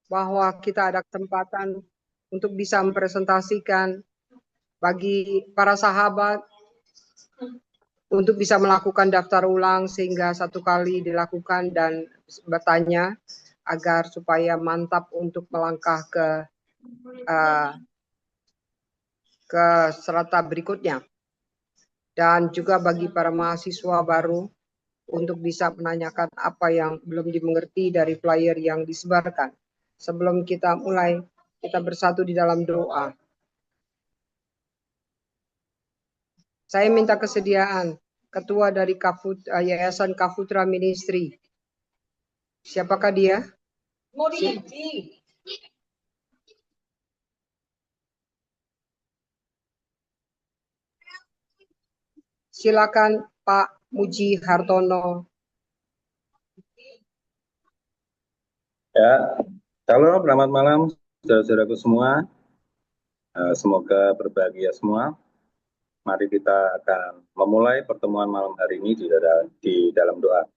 bahwa kita ada kesempatan untuk bisa mempresentasikan bagi para sahabat untuk bisa melakukan daftar ulang sehingga satu kali dilakukan dan bertanya agar supaya mantap untuk melangkah ke serata berikutnya. Dan juga bagi para mahasiswa baru untuk bisa menanyakan apa yang belum dimengerti dari flyer yang disebarkan. Sebelum kita mulai, kita bersatu di dalam doa. Saya minta kesediaan ketua dari Yayasan Kafutra Ministry. Siapakah dia? Silakan Pak Muji Hartono. Ya, halo, selamat malam saudara-saudaraku semua. Semoga berbahagia semua. Mari kita akan memulai pertemuan malam hari ini di dalam doa.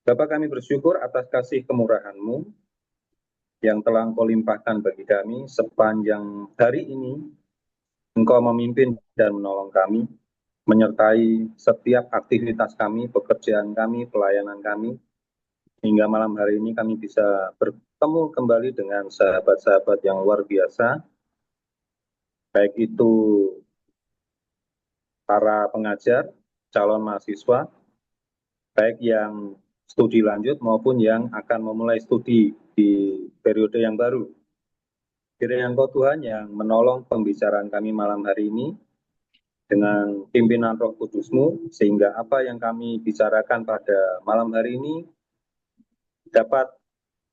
Bapa, kami bersyukur atas kasih kemurahan-Mu yang telah Engkau limpahkan bagi kami sepanjang hari ini. Engkau memimpin dan menolong kami, menyertai setiap aktivitas kami, pekerjaan kami, pelayanan kami, hingga malam hari ini kami bisa bertemu kembali dengan sahabat-sahabat yang luar biasa, baik itu para pengajar, calon mahasiswa, baik yang studi lanjut maupun yang akan memulai studi di periode yang baru. Kiranya Engkau Tuhan yang menolong pembicaraan kami malam hari ini dengan pimpinan Roh Kudus-Mu, sehingga apa yang kami bicarakan pada malam hari ini dapat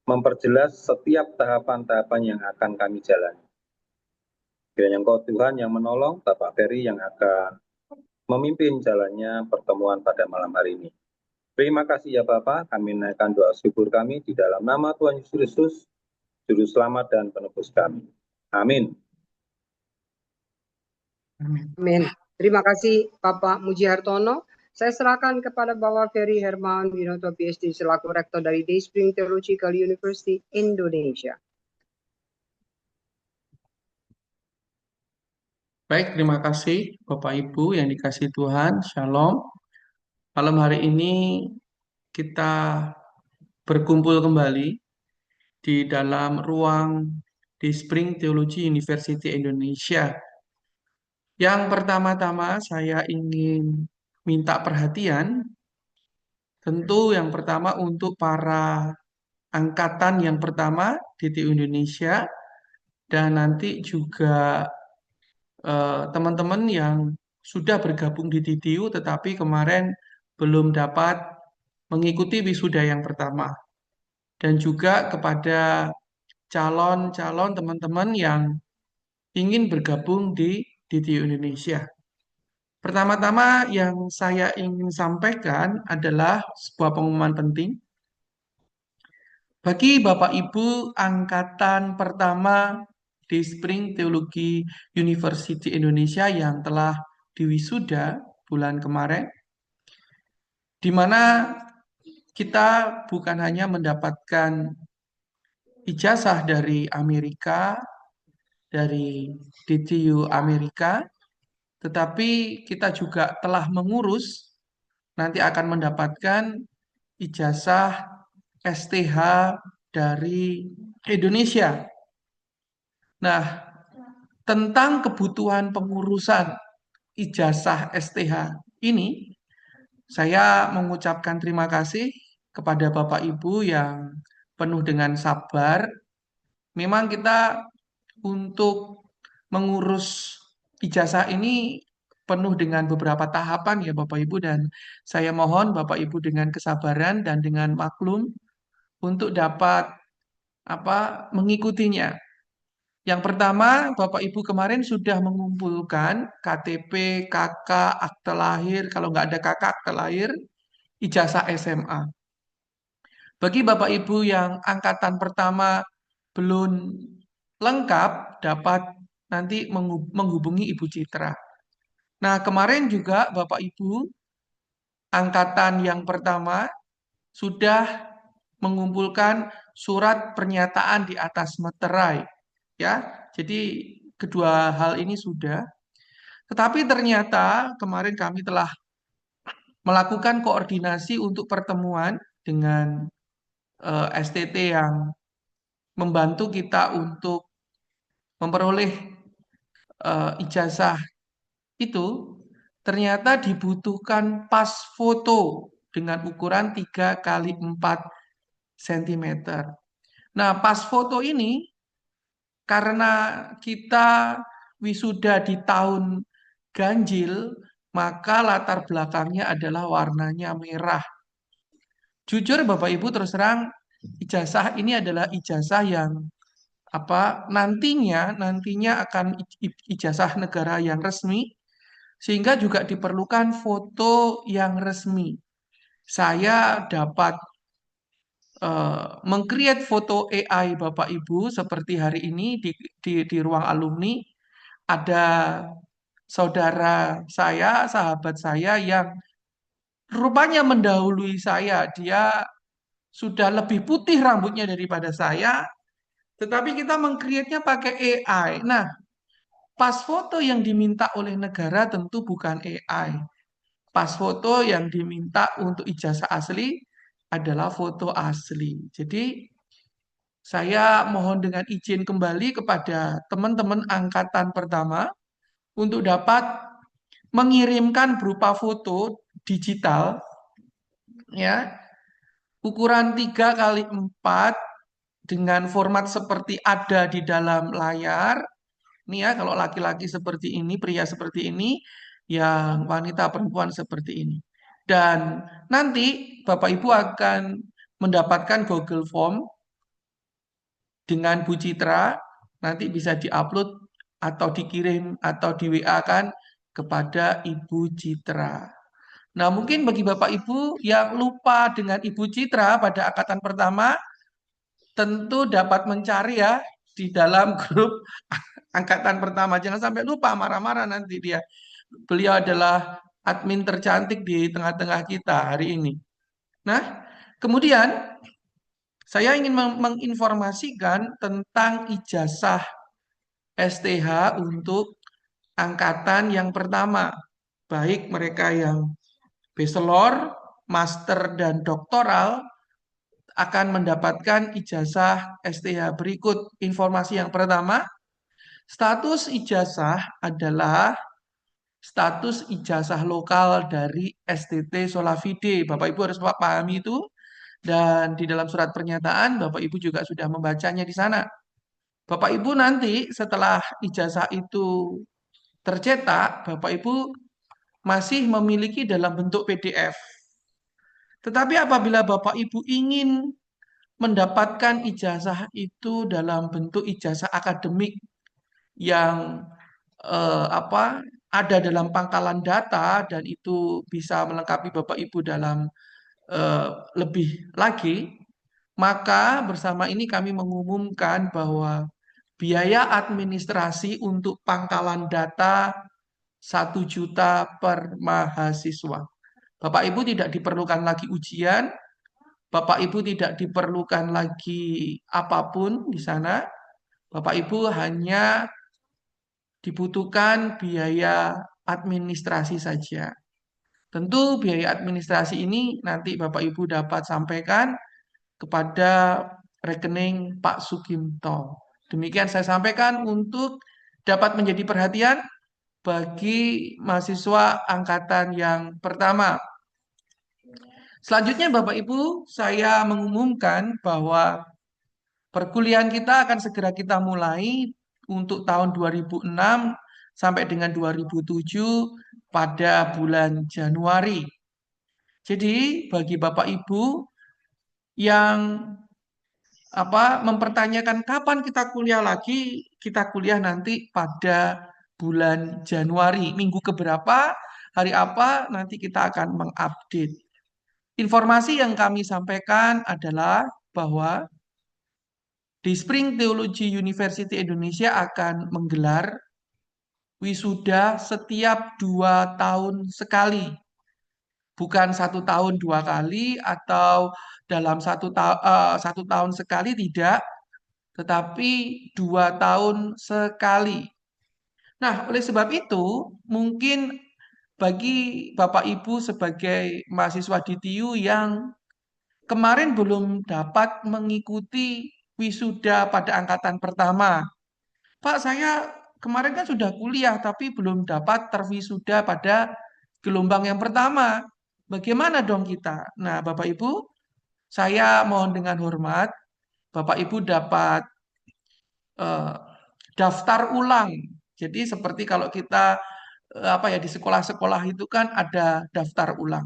memperjelas setiap tahapan-tahapan yang akan kami jalani. Kiranya Engkau Tuhan yang menolong Bapak Ferry yang akan memimpin jalannya pertemuan pada malam hari ini. Terima kasih ya Bapak, kami naikkan doa syukur kami di dalam nama Tuhan Yesus Kristus, Juru Selamat dan Penebus kami. Amin. Amin. Terima kasih Bapak Muji Hartono. Saya serahkan kepada Bapak Ferry Herman Winoto PhD selaku Rektor dari Dayspring Theological University Indonesia. Baik, terima kasih Bapak Ibu yang dikasihi Tuhan. Shalom. Malam hari ini kita berkumpul kembali di dalam ruang Dayspring Theology University Indonesia. Yang pertama-tama saya ingin minta perhatian, tentu yang pertama untuk para angkatan yang pertama DTU Indonesia dan nanti juga teman-teman yang sudah bergabung di DTU tetapi kemarin belum dapat mengikuti wisuda yang pertama. Dan juga kepada calon-calon teman-teman yang ingin bergabung di DTU Indonesia. Pertama-tama yang saya ingin sampaikan adalah sebuah pengumuman penting. Bagi Bapak Ibu angkatan pertama Dayspring Theology University Indonesia yang telah diwisuda bulan kemarin, di mana kita bukan hanya mendapatkan ijazah dari Amerika, dari DTU Amerika, tetapi kita juga telah mengurus nanti akan mendapatkan ijazah STH dari Indonesia. Nah, tentang kebutuhan pengurusan ijazah STH ini, saya mengucapkan terima kasih kepada Bapak Ibu yang penuh dengan sabar. Memang kita untuk mengurus ijazah ini penuh dengan beberapa tahapan ya Bapak Ibu, dan saya mohon Bapak Ibu dengan kesabaran dan dengan maklum untuk dapat mengikutinya. Yang pertama, Bapak Ibu kemarin sudah mengumpulkan KTP, KK, akte lahir, kalau nggak ada KK, akte lahir, ijazah SMA. Bagi Bapak Ibu yang angkatan pertama belum lengkap, dapat nanti menghubungi Ibu Citra. Nah, kemarin juga Bapak Ibu angkatan yang pertama sudah mengumpulkan surat pernyataan di atas meterai. Ya, jadi kedua hal ini sudah. Tetapi ternyata kemarin kami telah melakukan koordinasi untuk pertemuan dengan STT yang membantu kita untuk memperoleh ijazah itu, ternyata dibutuhkan pas foto dengan ukuran 3 kali 4 cm. Nah, pas foto ini karena kita wisuda di tahun ganjil, maka latar belakangnya adalah warnanya merah. Jujur Bapak Ibu terus terang, ijazah ini adalah ijazah yang nantinya akan ijazah negara yang resmi, sehingga juga diperlukan foto yang resmi. Saya dapat meng-create foto AI Bapak Ibu seperti hari ini di ruang alumni ada saudara saya, sahabat saya yang rupanya mendahului saya. Dia sudah lebih putih rambutnya daripada saya, tetapi kita meng-create-nya pakai AI. Nah, pas foto yang diminta oleh negara tentu bukan AI. Pas foto yang diminta untuk ijazah asli adalah foto asli. Jadi, saya mohon dengan izin kembali kepada teman-teman angkatan pertama untuk dapat mengirimkan berupa foto digital ya, ukuran 3 kali 4 dengan format seperti ada di dalam layar. Ini ya, kalau laki-laki seperti ini, pria seperti ini, yang wanita perempuan seperti ini. Dan nanti Bapak Ibu akan mendapatkan Google Form dengan Bu Citra, nanti bisa diupload atau dikirim atau di WA kan kepada Ibu Citra. Nah, mungkin bagi Bapak Ibu yang lupa dengan Ibu Citra pada angkatan pertama, tentu dapat mencari ya di dalam grup angkatan pertama. Jangan sampai lupa, marah-marah nanti dia. Beliau adalah admin tercantik di tengah-tengah kita hari ini. Nah, kemudian saya ingin menginformasikan tentang ijazah STH untuk angkatan yang pertama. Baik mereka yang bachelor, master, dan doktoral akan mendapatkan ijazah STH berikut. Informasi yang pertama, status ijazah adalah status ijazah lokal dari STT Solafide. Bapak Ibu harus pahami itu. Dan di dalam surat pernyataan, Bapak Ibu juga sudah membacanya di sana. Bapak Ibu nanti setelah ijazah itu tercetak, Bapak Ibu masih memiliki dalam bentuk PDF. Tetapi apabila Bapak Ibu ingin mendapatkan ijazah itu dalam bentuk ijazah akademik yang ada dalam pangkalan data dan itu bisa melengkapi Bapak Ibu dalam lebih lagi, maka bersama ini kami mengumumkan bahwa biaya administrasi untuk pangkalan data 1 juta per mahasiswa. Bapak Ibu tidak diperlukan lagi ujian, Bapak Ibu tidak diperlukan lagi apapun di sana. Bapak Ibu hanya dibutuhkan biaya administrasi saja. Tentu biaya administrasi ini nanti Bapak Ibu dapat sampaikan kepada rekening Pak Sugimto. Demikian saya sampaikan untuk dapat menjadi perhatian bagi mahasiswa angkatan yang pertama. Selanjutnya Bapak Ibu, saya mengumumkan bahwa perkuliahan kita akan segera kita mulai untuk tahun 2006 sampai dengan 2007 pada bulan Januari. Jadi bagi Bapak Ibu yang mempertanyakan kapan kita kuliah lagi, kita kuliah nanti pada bulan Januari. Minggu keberapa, hari apa, nanti kita akan mengupdate. Informasi yang kami sampaikan adalah bahwa di Spring Theology University Indonesia akan menggelar wisuda setiap 2 tahun sekali. bukan 1 tahun 2 kali atau dalam 1 tahun sekali, tidak, tetapi 2 tahun sekali. Nah, oleh sebab itu, mungkin bagi Bapak Ibu sebagai mahasiswa di TIU yang kemarin belum dapat mengikuti wisuda pada angkatan pertama. Pak, saya kemarin kan sudah kuliah tapi belum dapat terwisuda pada gelombang yang pertama. Bagaimana dong kita? Nah, Bapak Ibu, saya mohon dengan hormat, Bapak Ibu dapat eh, daftar ulang. Jadi seperti kalau kita apa ya, di sekolah-sekolah itu kan ada daftar ulang.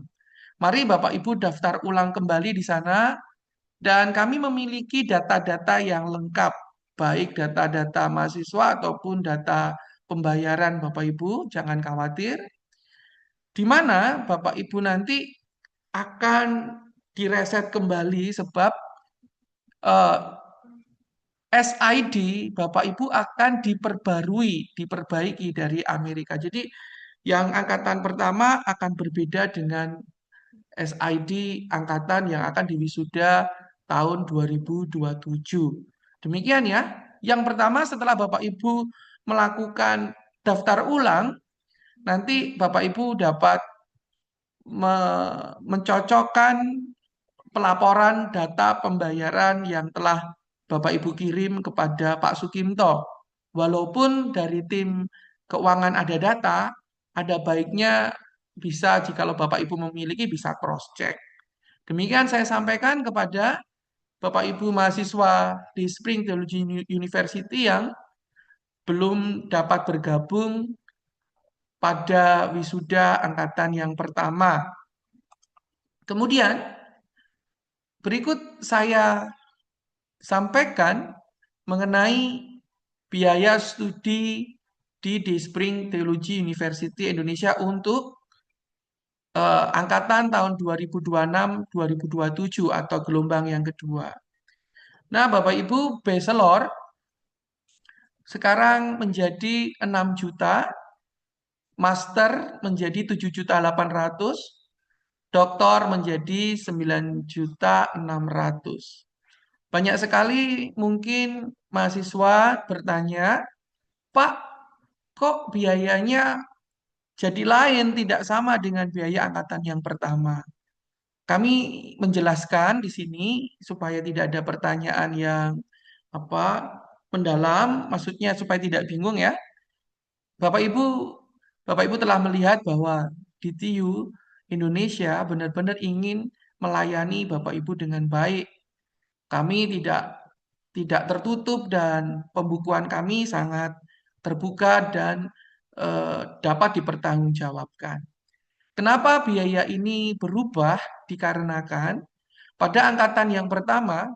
Mari Bapak Ibu daftar ulang kembali di sana dan kami memiliki data-data yang lengkap, baik data-data mahasiswa ataupun data pembayaran Bapak Ibu, jangan khawatir. Di mana Bapak Ibu nanti akan direset kembali sebab eh, SID Bapak Ibu akan diperbaiki dari Amerika. Jadi yang angkatan pertama akan berbeda dengan SID angkatan yang akan diwisuda tahun 2027. Demikian ya. Yang pertama setelah Bapak Ibu melakukan daftar ulang, nanti Bapak Ibu dapat mencocokkan pelaporan data pembayaran yang telah Bapak Ibu kirim kepada Pak Sukimto. Walaupun dari tim keuangan ada data, ada baiknya bisa jikalau Bapak Ibu memiliki bisa cross check. Demikian saya sampaikan kepada Bapak Ibu mahasiswa di Spring Theology University yang belum dapat bergabung pada wisuda angkatan yang pertama. Kemudian berikut saya sampaikan mengenai biaya studi di Spring Theology University Indonesia untuk angkatan tahun 2026-2027 atau gelombang yang kedua. Nah, Bapak Ibu, bachelor sekarang menjadi 6 juta, master menjadi 7.800.000, doktor menjadi 9.600.000. Banyak sekali mungkin mahasiswa bertanya, Pak, kok biayanya jadi lain, tidak sama dengan biaya angkatan yang pertama? Kami menjelaskan di sini supaya tidak ada pertanyaan yang apa mendalam, maksudnya supaya tidak bingung ya. Bapak Ibu, Bapak Ibu telah melihat bahwa di TIU Indonesia benar-benar ingin melayani Bapak Ibu dengan baik. Kami tidak tertutup dan pembukuan kami sangat terbuka dan dapat dipertanggungjawabkan. Kenapa biaya ini berubah? Dikarenakan pada angkatan yang pertama,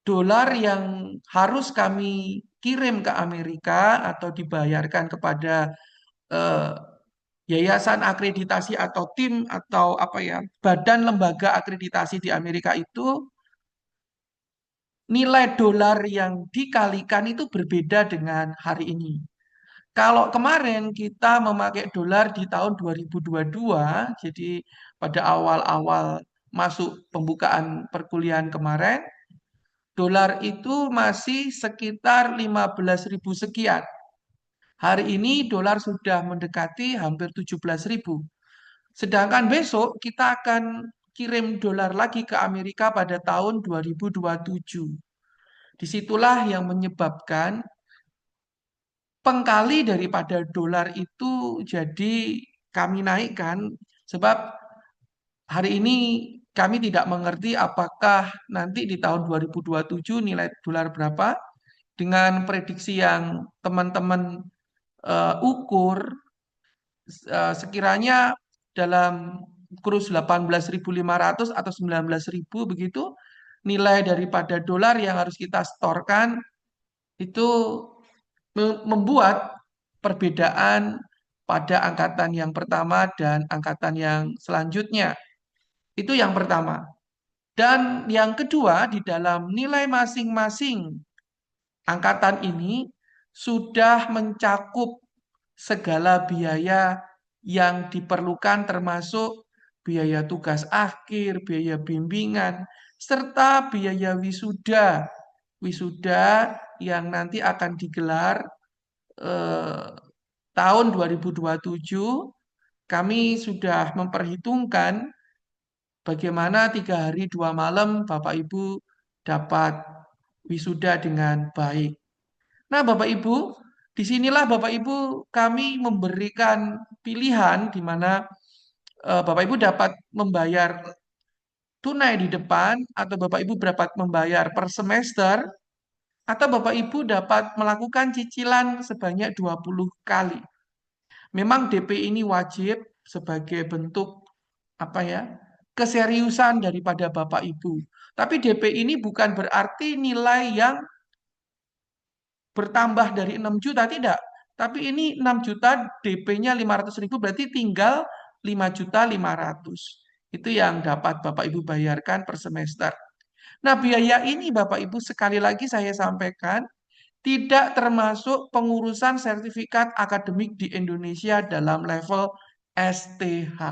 dolar yang harus kami kirim ke Amerika atau dibayarkan kepada eh, yayasan akreditasi atau tim atau apa ya, badan lembaga akreditasi di Amerika itu, nilai dolar yang dikalikan itu berbeda dengan hari ini. Kalau kemarin kita memakai dolar di tahun 2022, jadi pada awal-awal masuk pembukaan perkuliahan kemarin, dolar itu masih sekitar 15.000 sekian. Hari ini dolar sudah mendekati hampir 17.000. Sedangkan besok kita akan kirim dolar lagi ke Amerika pada tahun 2027. Disitulah yang menyebabkan pengkali daripada dolar itu jadi kami naikkan sebab hari ini kami tidak mengerti apakah nanti di tahun 2027 nilai dolar berapa dengan prediksi yang teman-teman ukur sekiranya dalam kurs 18.500 atau 19.000 begitu nilai daripada dolar yang harus kita setorkan itu membuat perbedaan pada angkatan yang pertama dan angkatan yang selanjutnya. Itu yang pertama. Dan yang kedua, di dalam nilai masing-masing angkatan ini sudah mencakup segala biaya yang diperlukan termasuk biaya tugas akhir, biaya bimbingan, serta biaya wisuda. Wisuda yang nanti akan digelar eh, tahun 2027, kami sudah memperhitungkan bagaimana 3 hari 2 malam Bapak Ibu dapat wisuda dengan baik. Nah, Bapak Ibu, disinilah Bapak Ibu kami memberikan pilihan di mana Bapak Ibu dapat membayar tunai di depan, atau Bapak Ibu dapat membayar per semester, atau Bapak Ibu dapat melakukan cicilan sebanyak 20 kali. Memang DP ini wajib sebagai bentuk apa ya? Keseriusan daripada Bapak Ibu. Tapi DP ini bukan berarti nilai yang bertambah dari 6 juta, tidak. Tapi ini 6 juta, DP-nya 500.000, berarti tinggal 5.500.000. Itu yang dapat Bapak Ibu bayarkan per semester. Nah, biaya ini Bapak Ibu sekali lagi saya sampaikan, tidak termasuk pengurusan sertifikat akademik di Indonesia dalam level STH.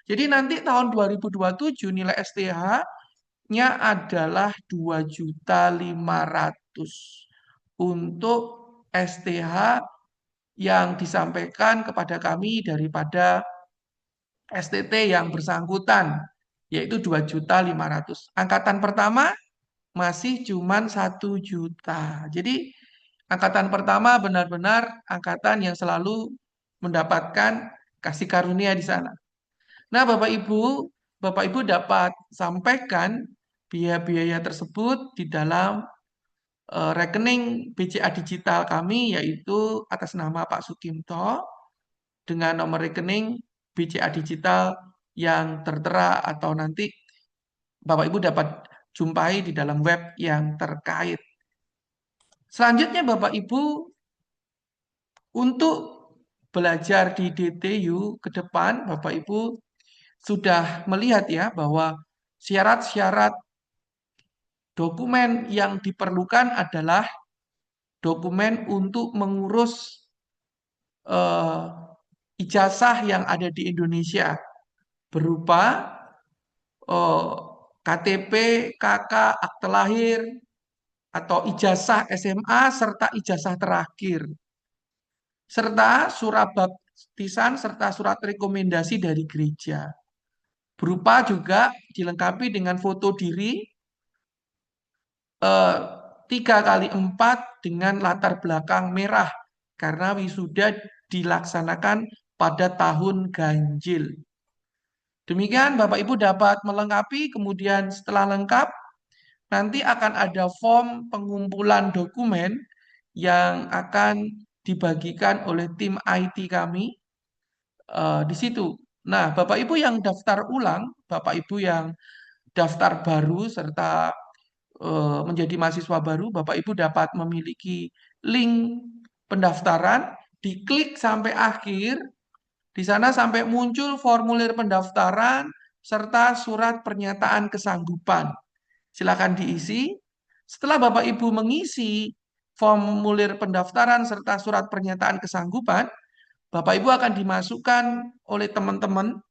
Jadi nanti tahun 2027 nilai STH-nya adalah 2.500.000 untuk STH yang disampaikan kepada kami daripada STT yang bersangkutan, yaitu 2.500.000. Angkatan pertama masih cuma 1 juta. Jadi angkatan pertama benar-benar angkatan yang selalu mendapatkan kasih karunia di sana. Nah, Bapak Ibu dapat sampaikan biaya-biaya tersebut di dalam rekening BCA digital kami, yaitu atas nama Pak Sukimto dengan nomor rekening BCA digital yang tertera atau nanti Bapak Ibu dapat jumpai di dalam web yang terkait. Selanjutnya Bapak Ibu, untuk belajar di DTU ke depan, Bapak Ibu sudah melihat ya bahwa syarat-syarat dokumen yang diperlukan adalah dokumen untuk mengurus eh, ijazah yang ada di Indonesia berupa eh, KTP, KK, akte lahir, atau ijazah SMA serta ijazah terakhir, serta surat baptisan serta surat rekomendasi dari gereja. Berupa juga dilengkapi dengan foto diri 3x4 dengan latar belakang merah karena wisuda dilaksanakan pada tahun ganjil. Demikian Bapak Ibu dapat melengkapi, kemudian setelah lengkap nanti akan ada form pengumpulan dokumen yang akan dibagikan oleh tim IT kami di situ. Nah, Bapak Ibu yang daftar ulang, Bapak Ibu yang daftar baru serta menjadi mahasiswa baru, Bapak Ibu dapat memiliki link pendaftaran, diklik sampai akhir, di sana sampai muncul formulir pendaftaran serta surat pernyataan kesanggupan. Silakan diisi. Setelah Bapak Ibu mengisi formulir pendaftaran serta surat pernyataan kesanggupan, Bapak Ibu akan dimasukkan oleh teman-teman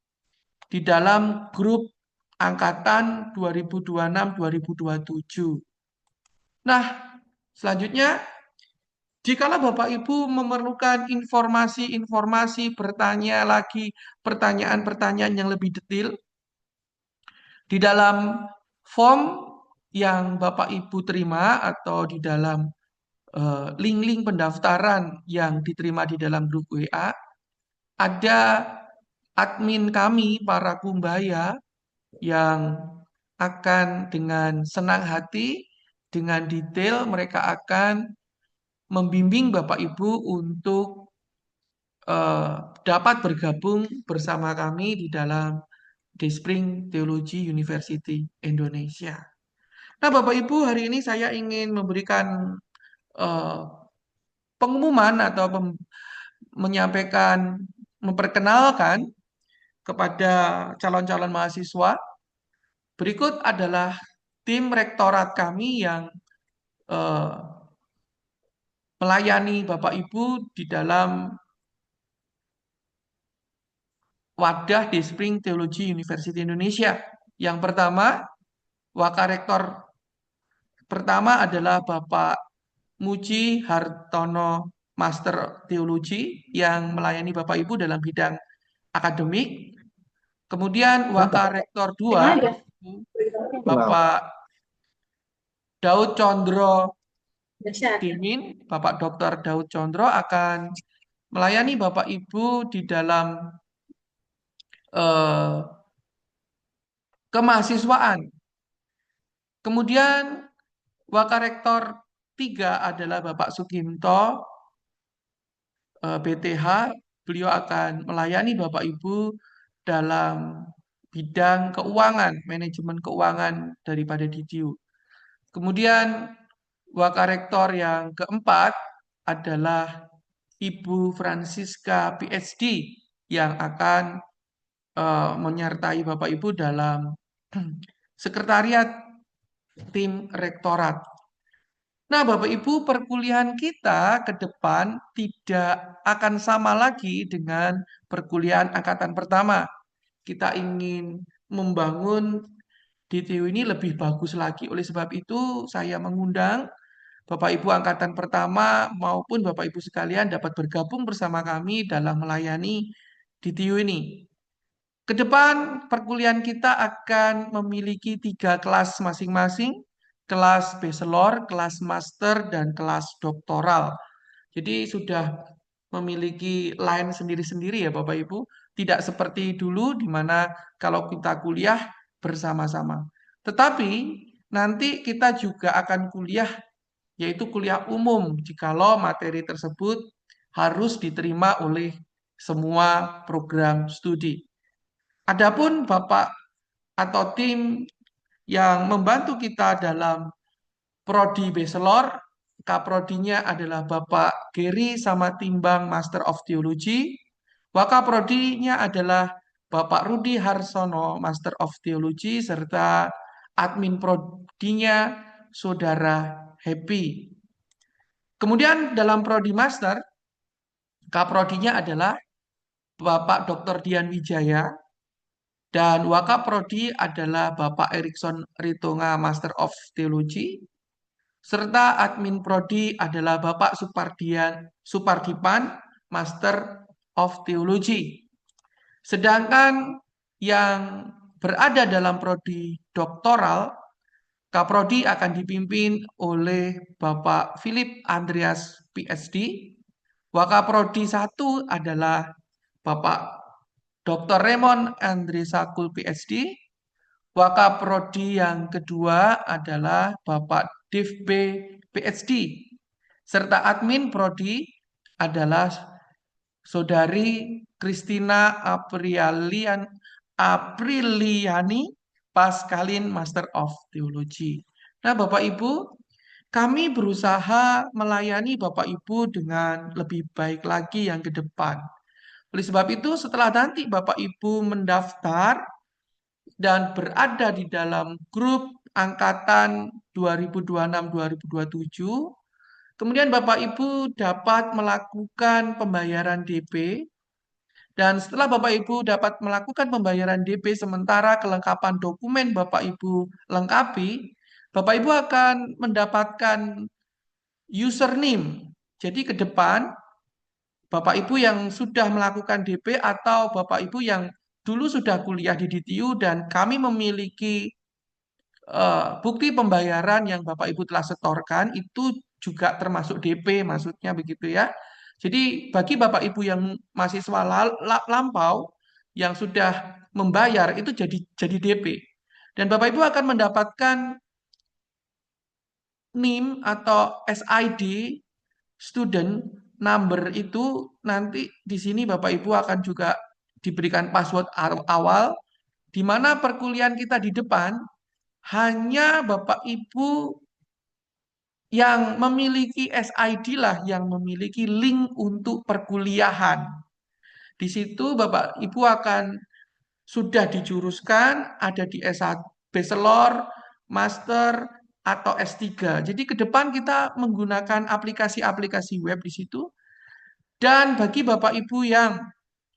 di dalam grup angkatan 2026-2027. Nah, selanjutnya, jikalau Bapak Ibu memerlukan informasi-informasi, bertanya lagi pertanyaan-pertanyaan yang lebih detail, di dalam form yang Bapak Ibu terima atau di dalam link-link pendaftaran yang diterima di dalam grup WA, ada admin kami, para kumbaya, yang akan dengan senang hati, dengan detail, mereka akan membimbing Bapak Ibu untuk dapat bergabung bersama kami di dalam Dayspring Theology University Indonesia. Nah, Bapak Ibu, hari ini saya ingin memberikan eh, pengumuman atau menyampaikan, memperkenalkan kepada calon-calon mahasiswa. Berikut adalah tim rektorat kami yang eh, melayani Bapak Ibu di dalam wadah Despring Teologi University Indonesia. Yang pertama, Wakarektor pertama adalah Bapak Muji Hartono Master Teologi yang melayani Bapak Ibu dalam bidang akademik. Kemudian Wakarektor 2, Bapak Daud Condro Dimin, Bapak Dr. Daud Condro akan melayani Bapak Ibu di dalam kemahasiswaan. Kemudian Wakarektor 3 adalah Bapak Sugimto BTH. Beliau akan melayani Bapak Ibu dalam bidang keuangan, manajemen keuangan daripada DTU. Kemudian Wakarektor yang keempat adalah Ibu Francisca PhD yang akan menyertai Bapak Ibu dalam sekretariat tim rektorat. Nah, Bapak Ibu, perkuliahan kita ke depan tidak akan sama lagi dengan perkuliahan angkatan pertama. Kita ingin membangun DTU ini lebih bagus lagi. Oleh sebab itu, saya mengundang Bapak Ibu angkatan pertama maupun Bapak Ibu sekalian dapat bergabung bersama kami dalam melayani DTU ini. Kedepan perkuliahan kita akan memiliki 3 kelas masing-masing, kelas bachelor, kelas master, dan kelas doktoral. Jadi sudah memiliki line sendiri-sendiri ya Bapak Ibu. Tidak seperti dulu di mana kalau kita kuliah bersama-sama. Tetapi nanti kita juga akan kuliah, yaitu kuliah umum jikalau materi tersebut harus diterima oleh semua program studi. Adapun Bapak atau tim yang membantu kita dalam prodi bachelor, kaprodinya adalah Bapak Gary Samatimbang Master of Theology, wakaprodinya adalah Bapak Rudi Harsono Master of Theology, serta admin prodinya Saudara Happy. Kemudian dalam prodi master, kaprodinya adalah Bapak Dr. Dian Wijaya, dan wakaprodi adalah Bapak Erikson Ritonga Master of Theology, serta admin prodi adalah Bapak Supardipan Master of Theology. Sedangkan yang berada dalam prodi doktoral, kaprodi akan dipimpin oleh Bapak Philip Andreas PhD. Wakaprodi 1 adalah Bapak Dr. Raymond Andre Sakul PhD. Wakaprodi yang kedua adalah Bapak Dev B PhD. Serta admin prodi adalah Saudari Christina Apriliani Pascalin Master of Theology. Nah, Bapak Ibu, kami berusaha melayani Bapak Ibu dengan lebih baik lagi yang ke depan. Oleh sebab itu, setelah nanti Bapak Ibu mendaftar dan berada di dalam grup angkatan 2026-2027, kemudian Bapak Ibu dapat melakukan pembayaran DP, dan setelah Bapak Ibu dapat melakukan pembayaran DP sementara kelengkapan dokumen Bapak Ibu lengkapi, Bapak Ibu akan mendapatkan username. Jadi ke depan, Bapak Ibu yang sudah melakukan DP atau Bapak Ibu yang dulu sudah kuliah di DTU dan kami memiliki bukti pembayaran yang Bapak Ibu telah setorkan itu juga termasuk DP, maksudnya begitu ya. Jadi bagi Bapak Ibu yang mahasiswa lampau yang sudah membayar itu jadi DP. Dan Bapak Ibu akan mendapatkan NIM atau SID student number itu nanti di sini Bapak Ibu akan juga diberikan password awal di mana perkuliahan kita di depan hanya Bapak Ibu yang memiliki SID lah yang memiliki link untuk perkuliahan. Di situ Bapak Ibu akan sudah dijuruskan ada di S1, bachelor, master, atau S3. Jadi ke depan kita menggunakan aplikasi-aplikasi web di situ. Dan bagi Bapak Ibu yang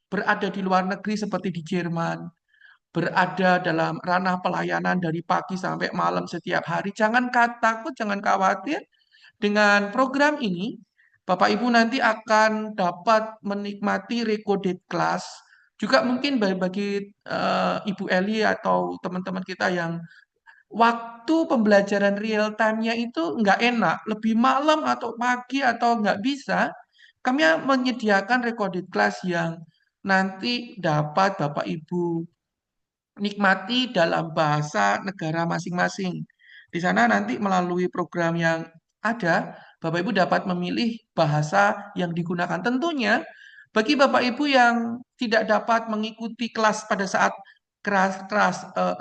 berada di luar negeri seperti di Jerman, berada dalam ranah pelayanan dari pagi sampai malam setiap hari. Jangan takut, jangan khawatir. Dengan program ini, Bapak Ibu nanti akan dapat menikmati recorded class. Juga mungkin bagi Ibu Eli atau teman-teman kita yang waktu pembelajaran real time-nya itu nggak enak, lebih malam atau pagi atau nggak bisa, kami menyediakan recorded class yang nanti dapat Bapak Ibu nikmati dalam bahasa negara masing-masing. Di sana nanti melalui program yang ada, Bapak Ibu dapat memilih bahasa yang digunakan. Tentunya bagi Bapak Ibu yang tidak dapat mengikuti kelas pada saat kelas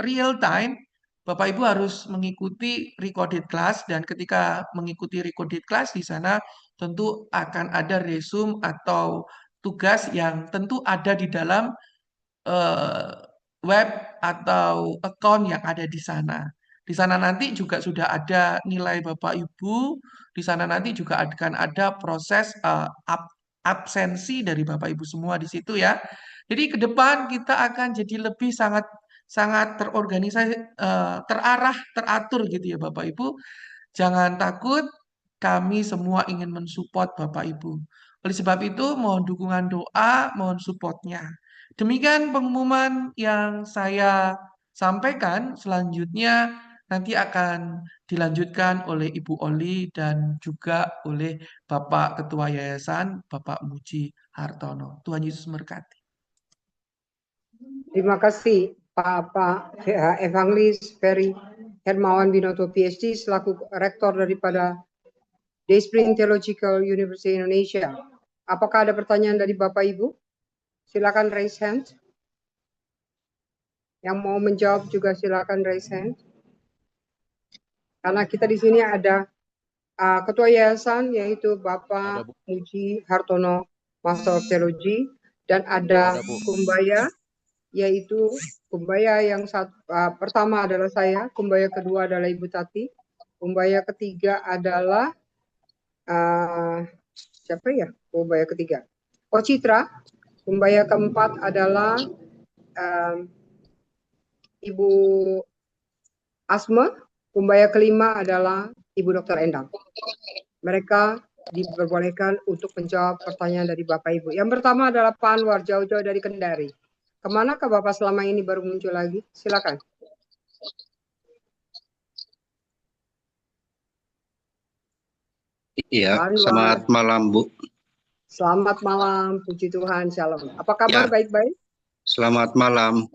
real time, Bapak Ibu harus mengikuti recorded class dan ketika mengikuti recorded class di sana tentu akan ada resume atau tugas yang tentu ada di dalam eh, web atau account yang ada di sana. Di sana nanti juga sudah ada nilai Bapak Ibu, di sana nanti juga akan ada proses absensi dari Bapak Ibu semua di situ ya. Jadi ke depan kita akan jadi lebih sangat sangat terorganisasi, terarah, teratur gitu ya Bapak Ibu. Jangan takut, kami semua ingin mensupport Bapak Ibu. Oleh sebab itu, mohon dukungan doa, mohon supportnya. Demikian pengumuman yang saya sampaikan. Selanjutnya nanti akan dilanjutkan oleh Ibu Oli dan juga oleh Bapak Ketua Yayasan, Bapak Muji Hartono. Tuhan Yesus memberkati. Terima kasih Pak Evangelis Ferry Hermawan Binoto PhD selaku rektor daripada Dayspring Theological University Indonesia. Apakah ada pertanyaan dari Bapak Ibu? Silakan raise hand. Yang mau menjawab juga silakan raise hand. Karena kita di sini ada Ketua Yayasan yaitu Bapak Muji Hartono, Master of Theology, dan ada Kumbaya yaitu Kumbaya yang pertama adalah saya, Kumbaya kedua adalah Ibu Tati, Kumbaya ketiga adalah siapa ya? Kumbaya ketiga, Oh Citra, Kumbaya keempat adalah Ibu Asma, Kumbaya kelima adalah Ibu Dr. Endang. Mereka diperbolehkan untuk menjawab pertanyaan dari Bapak Ibu. Yang pertama adalah Pak Anwar, jauh-jauh dari Kendari. Kemanakah Bapak selama ini baru muncul lagi? Silakan. Iya, selamat malam Bu. Selamat malam, puji Tuhan, shalom. Apa kabar, Ya. baik-baik? Selamat malam.